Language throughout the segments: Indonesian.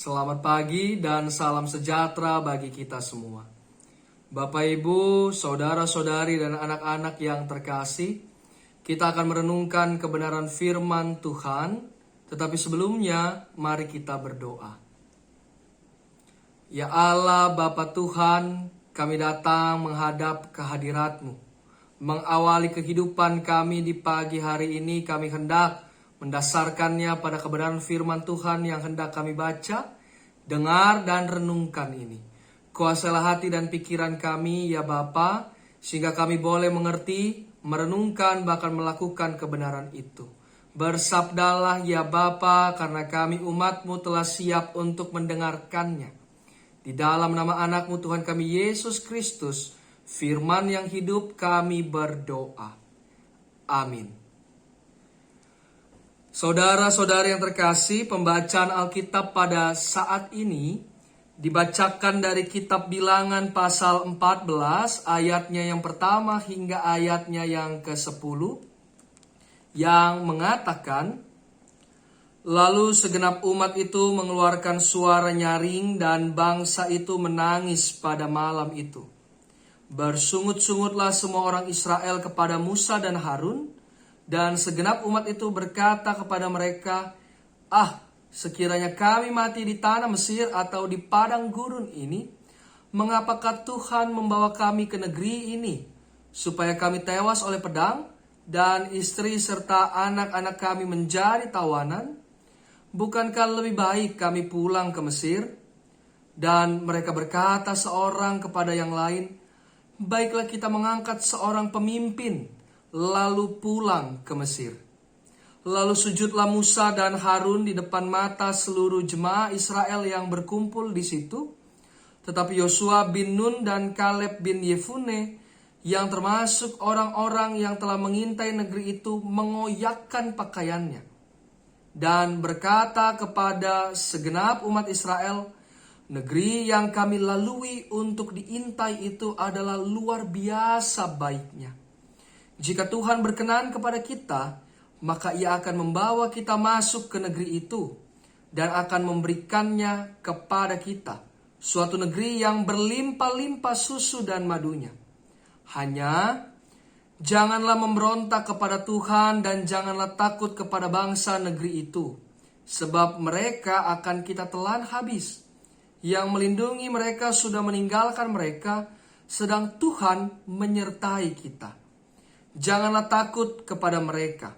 Selamat pagi dan salam sejahtera bagi kita semua. Bapak, Ibu, saudara-saudari, dan anak-anak yang terkasih, kita akan merenungkan kebenaran firman Tuhan. Tetapi sebelumnya, mari kita berdoa. Ya Allah, Bapa Tuhan, kami datang menghadap kehadirat-Mu. Mengawali kehidupan kami di pagi hari ini, kami hendak mendasarkannya pada kebenaran firman Tuhan yang hendak kami baca, dengar, dan renungkan ini. Kuasailah hati dan pikiran kami, ya Bapa, sehingga kami boleh mengerti, merenungkan, bahkan melakukan kebenaran itu. Bersabdalah, ya Bapa, karena kami umat-Mu telah siap untuk mendengarkannya. Di dalam nama anak-Mu Tuhan kami Yesus Kristus, firman yang hidup, kami berdoa. Amin. Saudara-saudari yang terkasih, pembacaan Alkitab pada saat ini dibacakan dari kitab Bilangan pasal 14 ayatnya yang pertama hingga ayatnya yang ke-10 yang mengatakan, lalu segenap umat itu mengeluarkan suara nyaring dan bangsa itu menangis pada malam itu. Bersungut-sungutlah semua orang Israel kepada Musa dan Harun, dan segenap umat itu berkata kepada mereka, sekiranya kami mati di tanah Mesir atau di padang gurun ini, mengapakah Tuhan membawa kami ke negeri ini, supaya kami tewas oleh pedang, dan istri serta anak-anak kami menjadi tawanan? Bukankah lebih baik kami pulang ke Mesir? Dan mereka berkata seorang kepada yang lain, baiklah kita mengangkat seorang pemimpin, lalu pulang ke Mesir. Lalu sujudlah Musa dan Harun di depan mata seluruh jemaah Israel yang berkumpul di situ. Tetapi Yosua bin Nun dan Kaleb bin Yefune, yang termasuk orang-orang yang telah mengintai negeri itu, mengoyakkan pakaiannya dan berkata kepada segenap umat Israel, negeri yang kami lalui untuk diintai itu adalah luar biasa baiknya. Jika Tuhan berkenan kepada kita, maka Ia akan membawa kita masuk ke negeri itu dan akan memberikannya kepada kita, suatu negeri yang berlimpah-limpah susu dan madunya. Hanya janganlah memberontak kepada Tuhan dan janganlah takut kepada bangsa negeri itu, sebab mereka akan kita telan habis. Yang melindungi mereka sudah meninggalkan mereka, sedang Tuhan menyertai kita. Janganlah takut kepada mereka.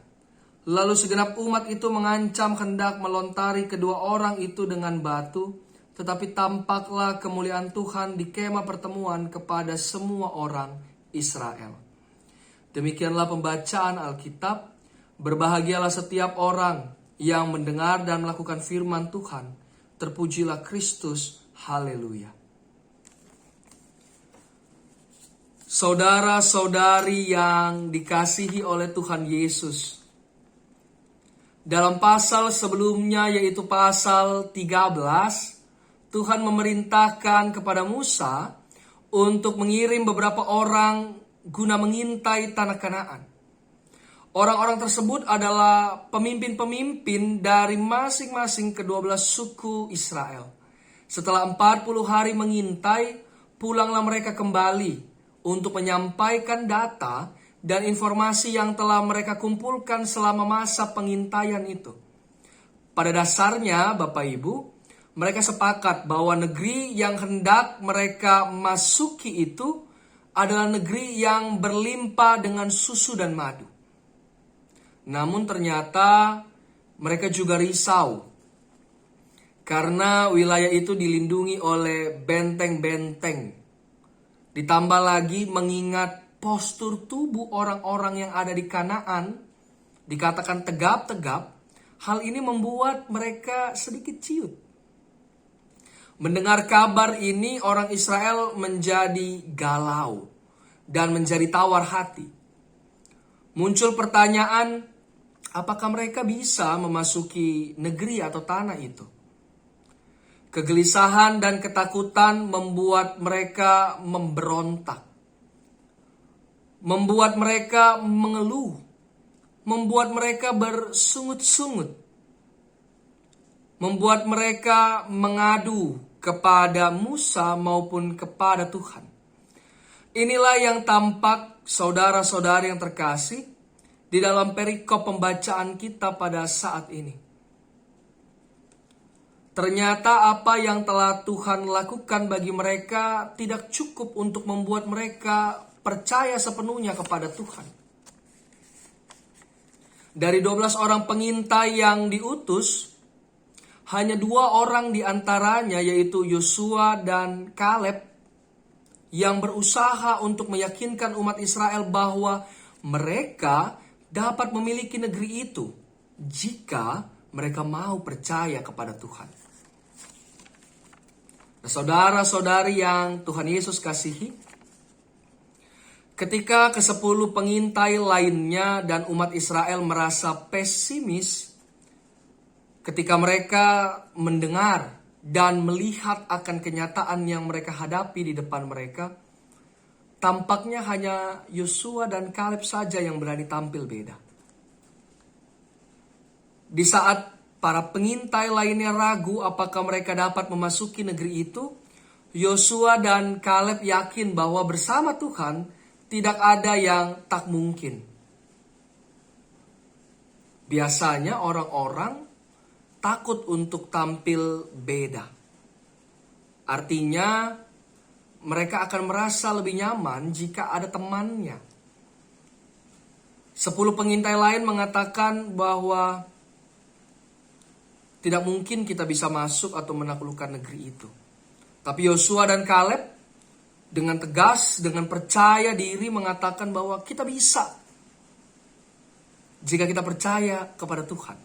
Lalu segenap umat itu mengancam hendak melontari kedua orang itu dengan batu, tetapi tampaklah kemuliaan Tuhan di kemah pertemuan kepada semua orang Israel. Demikianlah pembacaan Alkitab. Berbahagialah setiap orang yang mendengar dan melakukan firman Tuhan. Terpujilah Kristus. Haleluya. Saudara-saudari yang dikasihi oleh Tuhan Yesus, dalam pasal sebelumnya yaitu pasal 13, Tuhan memerintahkan kepada Musa untuk mengirim beberapa orang guna mengintai tanah Kanaan. Orang-orang tersebut adalah pemimpin-pemimpin dari masing-masing ke-12 suku Israel. Setelah 40 hari mengintai, pulanglah mereka kembali untuk menyampaikan data dan informasi yang telah mereka kumpulkan selama masa pengintaian itu. Pada dasarnya, Bapak Ibu, mereka sepakat bahwa negeri yang hendak mereka masuki itu adalah negeri yang berlimpah dengan susu dan madu. Namun ternyata mereka juga risau karena wilayah itu dilindungi oleh benteng-benteng. Ditambah lagi mengingat postur tubuh orang-orang yang ada di Kanaan dikatakan tegap-tegap, hal ini membuat mereka sedikit ciut. Mendengar kabar ini, orang Israel menjadi galau dan menjadi tawar hati. Muncul pertanyaan, apakah mereka bisa memasuki negeri atau tanah itu? Kegelisahan dan ketakutan membuat mereka memberontak, membuat mereka mengeluh, membuat mereka bersungut-sungut, membuat mereka mengadu kepada Musa maupun kepada Tuhan. Inilah yang tampak, saudara-saudari yang terkasih, di dalam perikop pembacaan kita pada saat ini. Ternyata apa yang telah Tuhan lakukan bagi mereka tidak cukup untuk membuat mereka percaya sepenuhnya kepada Tuhan. Dari 12 orang pengintai yang diutus, hanya 2 orang di antaranya, yaitu Yosua dan Kaleb, yang berusaha untuk meyakinkan umat Israel bahwa mereka dapat memiliki negeri itu jika mereka mau percaya kepada Tuhan. Nah, saudara-saudari yang Tuhan Yesus kasihi, ketika ke-10 pengintai lainnya dan umat Israel merasa pesimis, ketika mereka mendengar dan melihat akan kenyataan yang mereka hadapi di depan mereka, tampaknya hanya Yosua dan Kaleb saja yang berani tampil beda. Di saat para pengintai lainnya ragu apakah mereka dapat memasuki negeri itu, Yosua dan Kaleb yakin bahwa bersama Tuhan tidak ada yang tak mungkin. Biasanya orang-orang takut untuk tampil beda. Artinya mereka akan merasa lebih nyaman jika ada temannya. 10 pengintai lain mengatakan bahwa tidak mungkin kita bisa masuk atau menaklukkan negeri itu. Tapi Yosua dan Kaleb dengan tegas, dengan percaya diri mengatakan bahwa kita bisa jika kita percaya kepada Tuhan.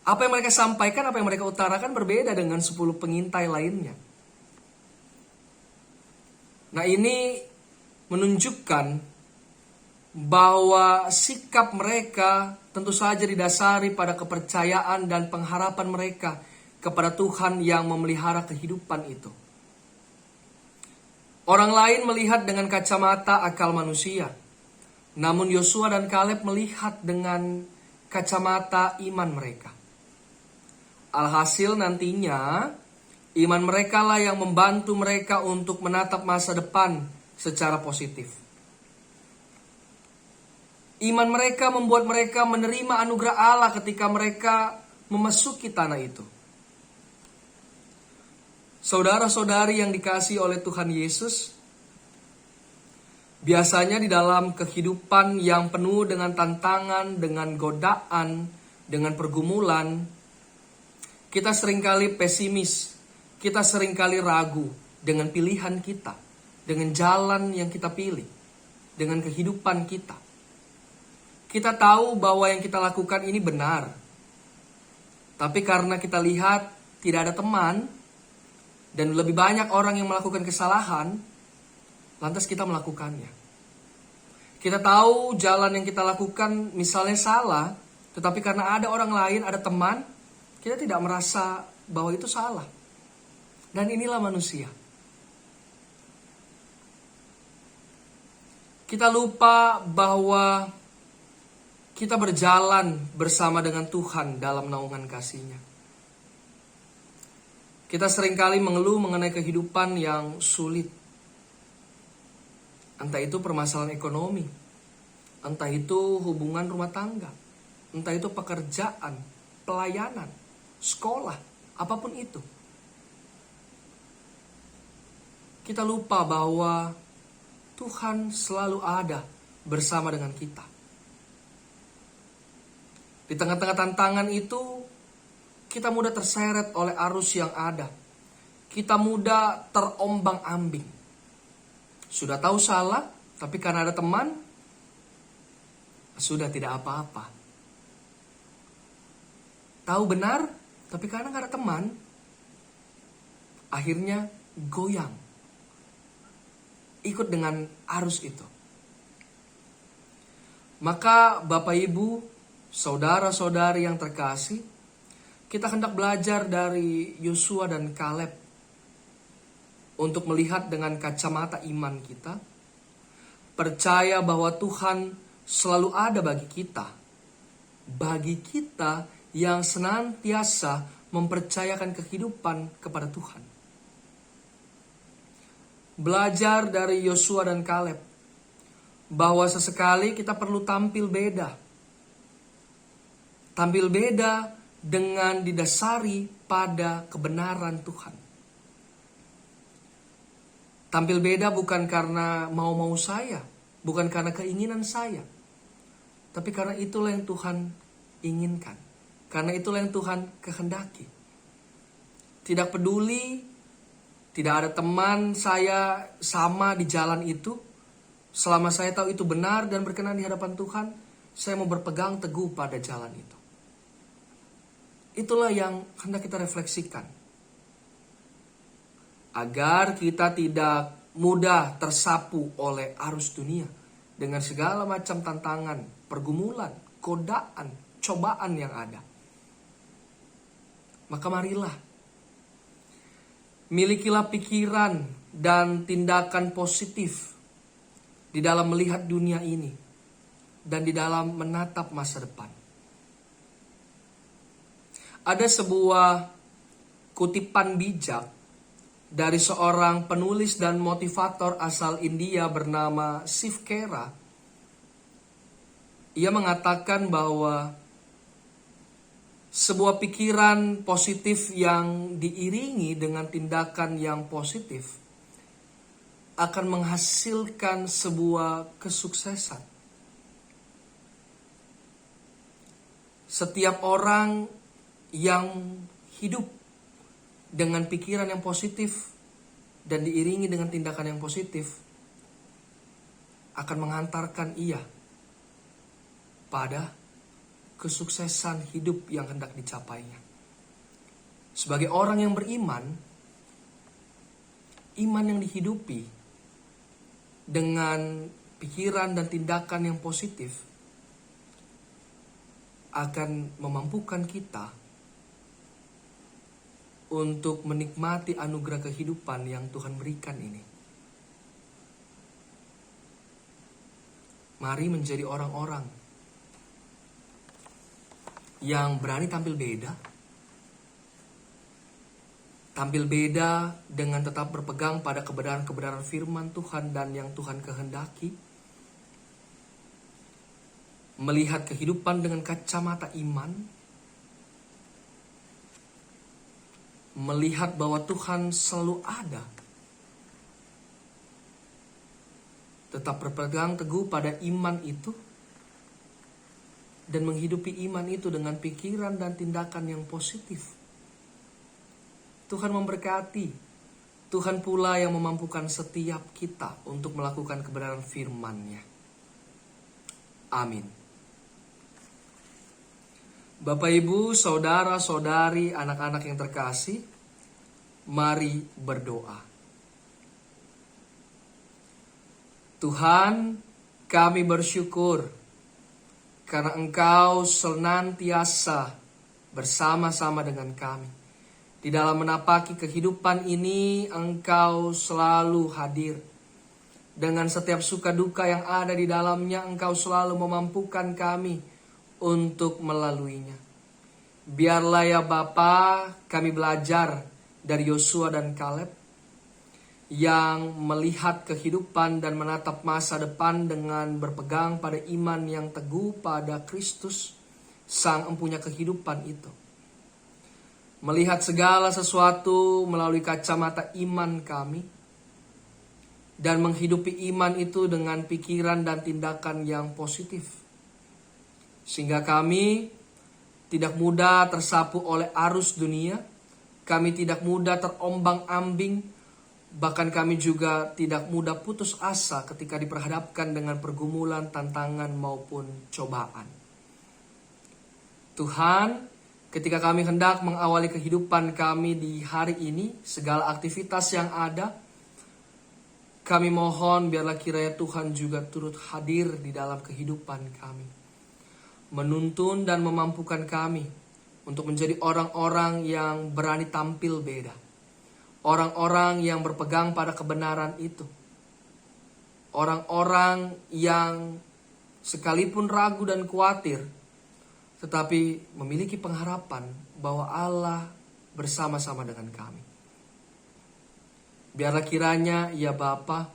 Apa yang mereka sampaikan, apa yang mereka utarakan berbeda dengan 10 pengintai lainnya. Nah, ini menunjukkan bahwa sikap mereka tentu saja didasari pada kepercayaan dan pengharapan mereka kepada Tuhan yang memelihara kehidupan itu. Orang lain melihat dengan kacamata akal manusia, namun Yosua dan Kaleb melihat dengan kacamata iman mereka. Alhasil nantinya, iman mereka lah yang membantu mereka untuk menatap masa depan secara positif. Iman mereka membuat mereka menerima anugerah Allah ketika mereka memasuki tanah itu. Saudara-saudari yang dikasihi oleh Tuhan Yesus, biasanya di dalam kehidupan yang penuh dengan tantangan, dengan godaan, dengan pergumulan, kita seringkali pesimis, kita seringkali ragu dengan pilihan kita, dengan jalan yang kita pilih, dengan kehidupan kita. Kita tahu bahwa yang kita lakukan ini benar, tapi karena kita lihat tidak ada teman, dan lebih banyak orang yang melakukan kesalahan, lantas kita melakukannya. Kita tahu jalan yang kita lakukan misalnya salah, tetapi karena ada orang lain, ada teman, kita tidak merasa bahwa itu salah. Dan inilah manusia. Kita lupa bahwa kita berjalan bersama dengan Tuhan dalam naungan kasih-Nya. Kita seringkali mengeluh mengenai kehidupan yang sulit. Entah itu permasalahan ekonomi, entah itu hubungan rumah tangga, entah itu pekerjaan, pelayanan, sekolah, apapun itu. Kita lupa bahwa Tuhan selalu ada bersama dengan kita. Di tengah-tengah tantangan itu, kita mudah terseret oleh arus yang ada. Kita mudah terombang-ambing. Sudah tahu salah, tapi karena ada teman, sudah tidak apa-apa. Tahu benar, tapi karena gak ada teman, akhirnya goyang. ikut dengan arus itu. Maka Bapak Ibu, saudara-saudari yang terkasih, kita hendak belajar dari Yosua dan Kaleb untuk melihat dengan kacamata iman kita, percaya bahwa Tuhan selalu ada bagi kita yang senantiasa mempercayakan kehidupan kepada Tuhan. Belajar dari Yosua dan Kaleb bahwa sesekali kita perlu tampil beda. Tampil beda dengan didasari pada kebenaran Tuhan. Tampil beda bukan karena mau-mau saya, bukan karena keinginan saya, tapi karena itulah yang Tuhan inginkan. Karena itulah yang Tuhan kehendaki. Tidak peduli, tidak ada teman saya sama di jalan itu. Selama saya tahu itu benar dan berkenan di hadapan Tuhan, saya mau berpegang teguh pada jalan itu. Itulah yang hendak kita refleksikan. Agar kita tidak mudah tersapu oleh arus dunia dengan segala macam tantangan, pergumulan, godaan, cobaan yang ada. Maka marilah, milikilah pikiran dan tindakan positif di dalam melihat dunia ini dan di dalam menatap masa depan. Ada sebuah kutipan bijak dari seorang penulis dan motivator asal India bernama Shiv Khera. Ia mengatakan bahwa sebuah pikiran positif yang diiringi dengan tindakan yang positif akan menghasilkan sebuah kesuksesan. Setiap orang yang hidup dengan pikiran yang positif dan diiringi dengan tindakan yang positif akan menghantarkan ia pada kesuksesan hidup yang hendak dicapainya. Sebagai orang yang beriman, iman yang dihidupi dengan pikiran dan tindakan yang positif akan memampukan kita untuk menikmati anugerah kehidupan yang Tuhan berikan ini. Mari menjadi orang-orang yang berani tampil beda. Tampil beda dengan tetap berpegang pada kebenaran-kebenaran firman Tuhan dan yang Tuhan kehendaki. Melihat kehidupan dengan kacamata iman. Melihat bahwa Tuhan selalu ada. Tetap berpegang teguh pada iman itu. Dan menghidupi iman itu dengan pikiran dan tindakan yang positif. Tuhan memberkati. Tuhan pula yang memampukan setiap kita untuk melakukan kebenaran firman-Nya. Amin. Bapak, Ibu, saudara-saudari, anak-anak yang terkasih, mari berdoa. Tuhan, kami bersyukur karena Engkau senantiasa bersama-sama dengan kami. Di dalam menapaki kehidupan ini, Engkau selalu hadir. Dengan setiap suka duka yang ada di dalamnya, Engkau selalu memampukan kami untuk melaluinya. Biarlah ya Bapa, kami belajar dari Yosua dan Kaleb yang melihat kehidupan dan menatap masa depan dengan berpegang pada iman yang teguh pada Kristus, Sang Empunya kehidupan itu. Melihat segala sesuatu melalui kacamata iman kami, dan menghidupi iman itu dengan pikiran dan tindakan yang positif. Sehingga kami tidak mudah tersapu oleh arus dunia, kami tidak mudah terombang-ambing, bahkan kami juga tidak mudah putus asa ketika diperhadapkan dengan pergumulan, tantangan maupun cobaan. Tuhan, ketika kami hendak mengawali kehidupan kami di hari ini, segala aktivitas yang ada, Kami mohon biarlah kiranya Tuhan juga turut hadir di dalam kehidupan kami. Menuntun dan memampukan kami untuk menjadi orang-orang yang berani tampil beda. Orang-orang yang berpegang pada kebenaran itu. Orang-orang yang sekalipun ragu dan khawatir, tetapi memiliki pengharapan bahwa Allah bersama-sama dengan kami. Biarlah kiranya ya Bapa,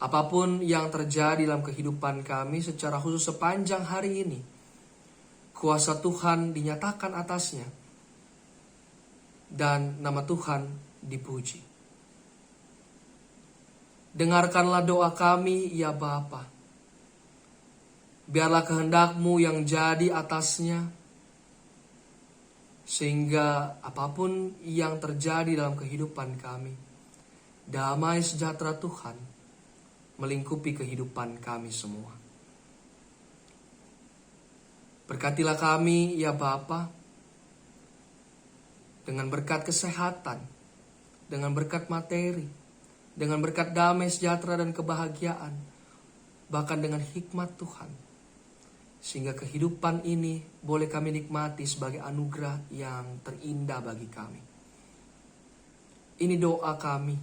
apapun yang terjadi dalam kehidupan kami secara khusus sepanjang hari ini, kuasa Tuhan dinyatakan atasnya dan nama Tuhan dipuji. Dengarkanlah doa kami ya Bapa. Biarlah kehendak-Mu yang jadi atasnya, sehingga apapun yang terjadi dalam kehidupan kami, damai sejahtera Tuhan melingkupi kehidupan kami semua. Berkatilah kami ya Bapa, dengan berkat kesehatan, dengan berkat materi, dengan berkat damai sejahtera dan kebahagiaan, bahkan dengan hikmat Tuhan, sehingga kehidupan ini boleh kami nikmati sebagai anugerah yang terindah bagi kami. Ini doa kami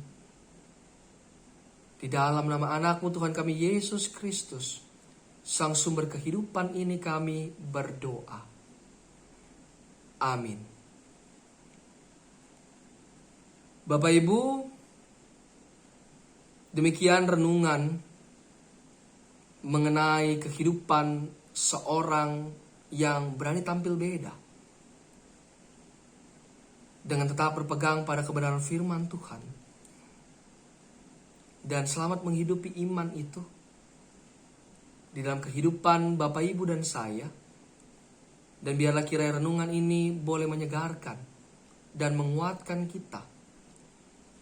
di dalam nama anak-Mu Tuhan kami Yesus Kristus, Sang sumber kehidupan ini kami berdoa. Amin. Bapak Ibu, demikian renungan mengenai kehidupan seorang yang berani tampil beda, dengan tetap berpegang pada kebenaran firman Tuhan, dan selamat menghidupi iman itu di dalam kehidupan Bapak Ibu dan saya. Dan biarlah kiranya renungan ini boleh menyegarkan dan menguatkan kita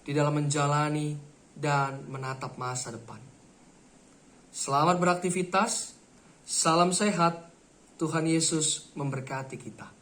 di dalam menjalani dan menatap masa depan. Selamat beraktivitas, salam sehat, Tuhan Yesus memberkati kita.